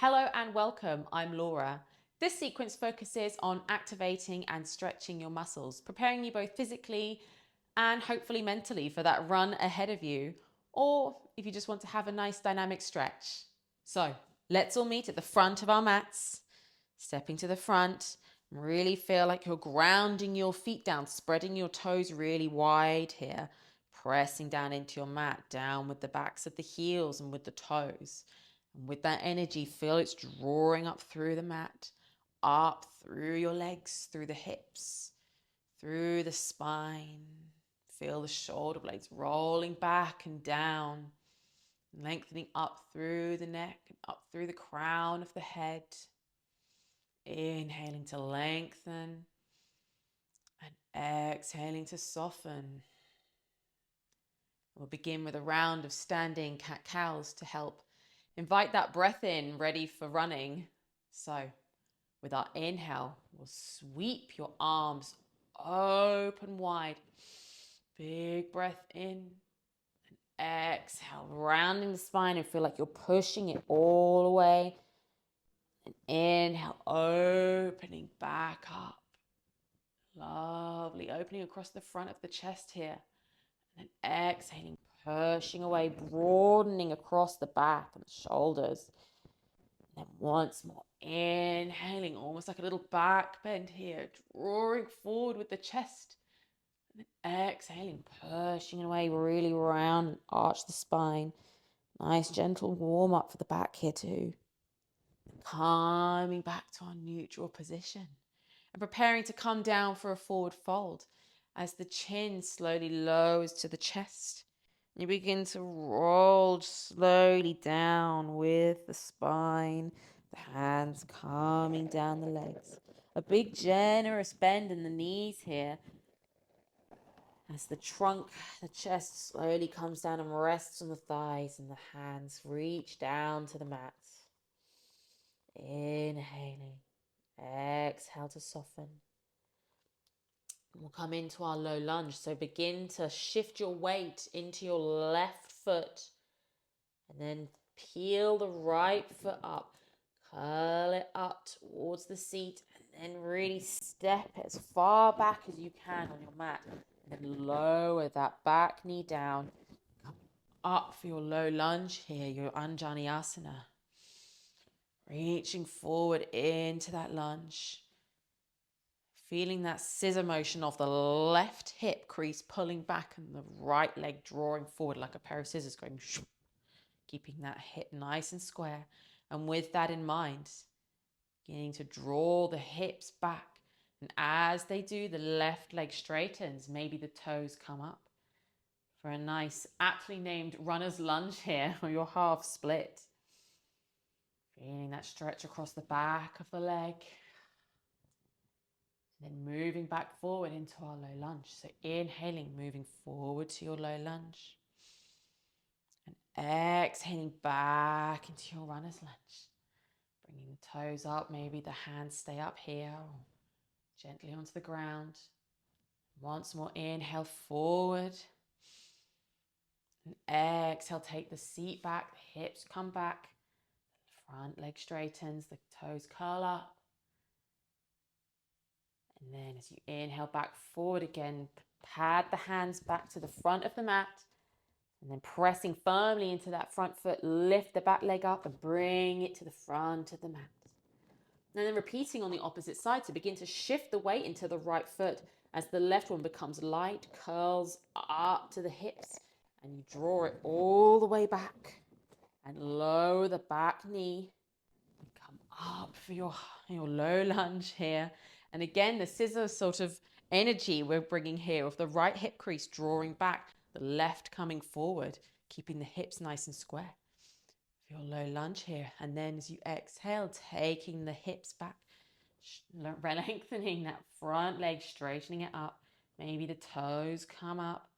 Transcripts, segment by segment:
Hello and welcome, I'm Laura. This sequence focuses on activating and stretching your muscles, preparing you both physically and hopefully mentally for that run ahead of you, or if you just want to have a nice dynamic stretch. So let's all meet at the front of our mats, stepping to the front, really feel like you're grounding your feet down, spreading your toes really wide here, pressing down into your mat, down with the backs of the heels and with the toes. And with that energy, feel it's drawing up through the mat, up through your legs, through the hips, through the spine. Feel the shoulder blades rolling back and down, lengthening up through the neck and up through the crown of the head. Inhaling to lengthen and exhaling to soften. We'll begin with a round of standing cat-cows to help invite that breath in, ready for running. So with our inhale, we'll sweep your arms open wide. Big breath in and exhale, rounding the spine and feel like you're pushing it all the way. And inhale, opening back up. Lovely, opening across the front of the chest here. And then exhaling, pushing away, broadening across the back and the shoulders. And then once more, inhaling, almost like a little back bend here, drawing forward with the chest. And then exhaling, pushing away, really round and arch the spine. Nice gentle warm up for the back here too. Coming back to our neutral position and preparing to come down for a forward fold as the chin slowly lowers to the chest. You begin to roll slowly down with the spine, the hands coming down the legs. A big generous bend in the knees here as the trunk, the chest slowly comes down and rests on the thighs and the hands reach down to the mat. Inhaling, exhale to soften. We'll come into our low lunge. So begin to shift your weight into your left foot and then peel the right foot up. Curl it up towards the seat and then really step it as far back as you can on your mat. And then lower that back knee down. Come up for your low lunge here, your Anjaneyasana. Reaching forward into that lunge. Feeling that scissor motion of the left hip crease pulling back and the right leg drawing forward like a pair of scissors going shoo, keeping that hip nice and square. And with that in mind, beginning to draw the hips back. And as they do, the left leg straightens. Maybe the toes come up for a nice, aptly named runner's lunge here, or your half split. Feeling that stretch across the back of the leg. Then moving back forward into our low lunge. So inhaling, moving forward to your low lunge. And exhaling back into your runner's lunge. Bringing the toes up, maybe the hands stay up here or gently onto the ground. Once more, inhale forward. And exhale, take the seat back, the hips come back. The front leg straightens, the toes curl up. And then as you inhale back forward again, pad the hands back to the front of the mat. And then pressing firmly into that front foot, lift the back leg up and bring it to the front of the mat. And then repeating on the opposite side, so begin to shift the weight into the right foot as the left one becomes light, curls up to the hips, and you draw it all the way back and lower the back knee. And come up for your low lunge here. And again, the scissor sort of energy we're bringing here of the right hip crease drawing back, the left coming forward, keeping the hips nice and square. For your low lunge here. And then as you exhale, taking the hips back, lengthening that front leg, straightening it up. Maybe the toes come up.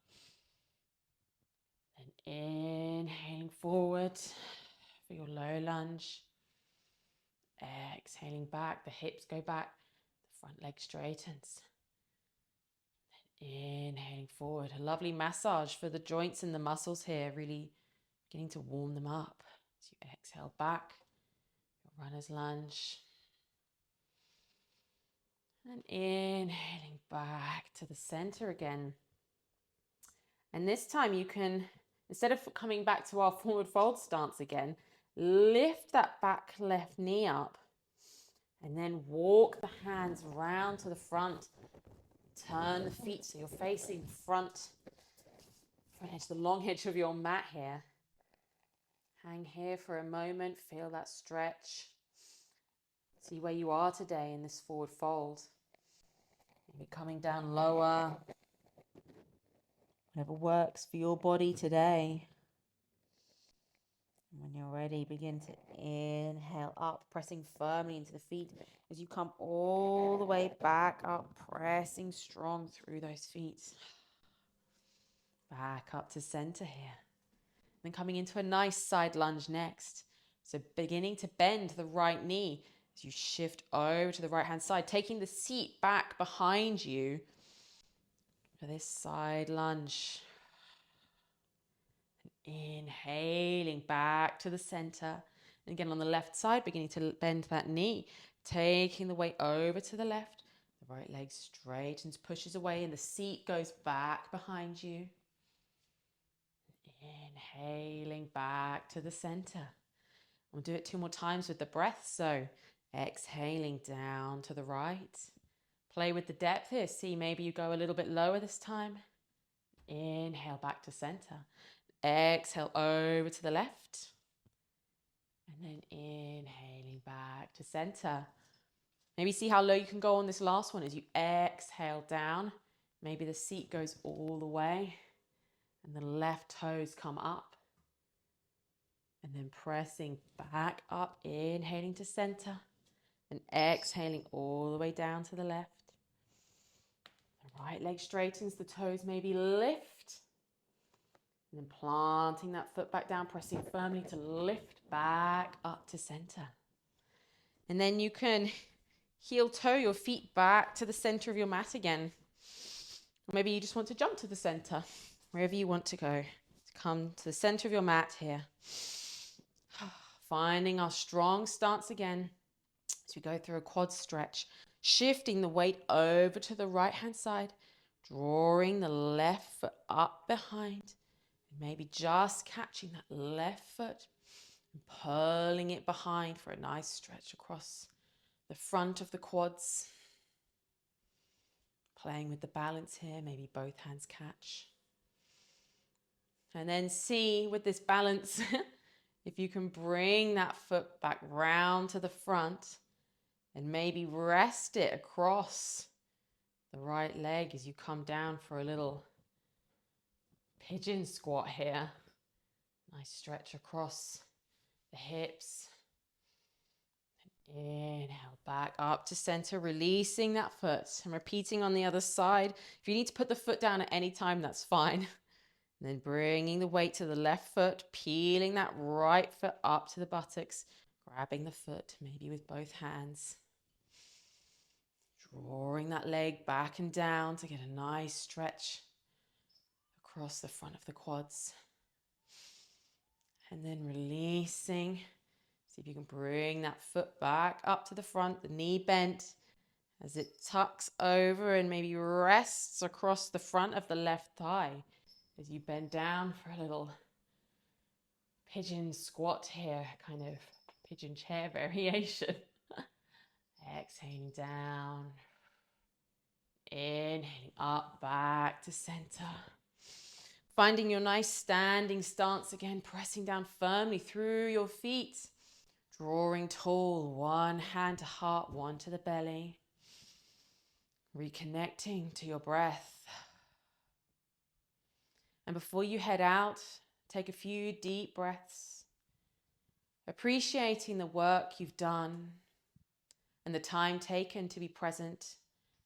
And inhaling forward for your low lunge. Exhaling back, the hips go back. Front leg straightens. Inhaling forward. A lovely massage for the joints and the muscles here, really beginning to warm them up. As you exhale back, Runner's lunge. And inhaling back to the center again. And this time you can, instead of coming back to our forward fold stance again, lift that back left knee up and then walk the hands round to the front. Turn the feet so you're facing front edge, the long edge of your mat here. Hang here for a moment, feel that stretch. See where you are today in this forward fold. Maybe coming down lower. Whatever works for your body today. And when you're ready, begin to inhale up, pressing firmly into the feet as you come all the way back up, pressing strong through those feet. Back up to center here. Then coming into a nice side lunge next. So beginning to bend the right knee as you shift over to the right hand side, taking the seat back behind you for this side lunge. Inhaling back to the center. And again on the left side, beginning to bend that knee, taking the weight over to the left. The right leg straightens, pushes away, and the seat goes back behind you. Inhaling back to the center. We'll do it 2 more times with the breath. So exhaling down to the right. Play with the depth here. See, maybe you go a little bit lower this time. Inhale back to center. Exhale over to the left. And then inhaling back to center. Maybe see how low you can go on this last one as you exhale down. Maybe the seat goes all the way and the left toes come up. And then pressing back up, inhaling to center and exhaling all the way down to the left. The right leg straightens, the toes maybe lift. And then planting that foot back down, pressing firmly to lift back up to center. And then you can heel toe your feet back to the center of your mat again. Or maybe you just want to jump to the center, wherever you want to go. Come to the center of your mat here. Finding our strong stance again as we go through a quad stretch, shifting the weight over to the right hand side, drawing the left foot up behind, and maybe just catching that left foot and pulling it behind for a nice stretch across the front of the quads. Playing with the balance here, maybe both hands catch. And then see with this balance if you can bring that foot back round to the front and maybe rest it across the right leg as you come down for a little pigeon squat here. Nice stretch across the hips. Inhale back up to center, releasing that foot and repeating on the other side. If you need to put the foot down at any time, that's fine. And then bringing the weight to the left foot, peeling that right foot up to the buttocks, grabbing the foot maybe with both hands. Drawing that leg back and down to get a nice stretch across the front of the quads. And then releasing. See if you can bring that foot back up to the front, the knee bent as it tucks over and maybe rests across the front of the left thigh as you bend down for a little pigeon squat here, kind of pigeon chair variation. Exhaling down, inhaling up, back to center. Finding your nice standing stance again, pressing down firmly through your feet. Drawing tall, one hand to heart, one to the belly. Reconnecting to your breath. And before you head out, take a few deep breaths, appreciating the work you've done and the time taken to be present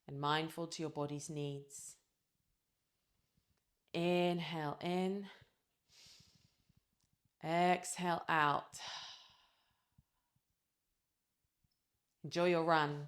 and mindful to your body's needs. Inhale in, exhale out. Enjoy your run.